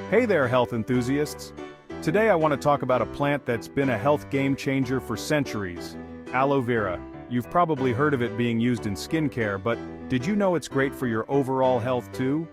Hey there, health enthusiasts! Today I want to talk about a plant that's been a health game changer for centuries, aloe vera. You've probably heard of it being used in skincare, but did you know it's great for your overall health too?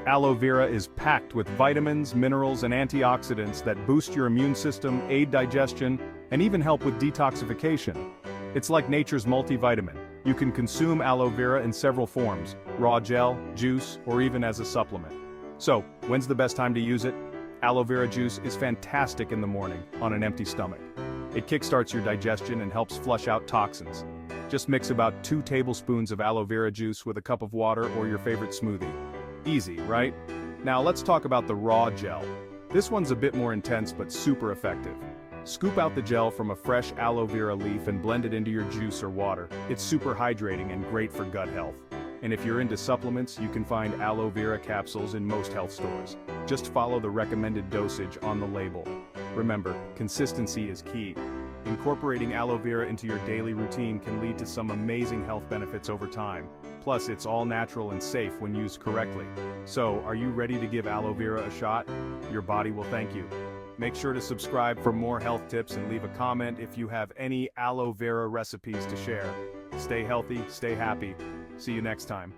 Aloe vera is packed with vitamins, minerals, and antioxidants that boost your immune system, aid digestion, and even help with detoxification. It's like nature's multivitamin. You can consume aloe vera in several forms: raw gel, juice, or even as a supplement. So, when's the best time to use it? Aloe vera juice is fantastic in the morning, on an empty stomach. It kickstarts your digestion and helps flush out toxins. Just mix about 2 tablespoons of aloe vera juice with a cup of water or your favorite smoothie. Easy, right? Now let's talk about the raw gel. This one's a bit more intense but super effective. Scoop out the gel from a fresh aloe vera leaf and blend it into your juice or water. It's super hydrating and great for gut health. And if you're into supplements, you can find aloe vera capsules in most health stores. Just follow the recommended dosage on the label. Remember, consistency is key. Incorporating aloe vera into your daily routine can lead to some amazing health benefits over time. Plus, it's all natural and safe when used correctly. So, are you ready to give aloe vera a shot? Your body will thank you. Make sure to subscribe for more health tips and leave a comment if you have any aloe vera recipes to share. Stay healthy, stay happy. See you next time.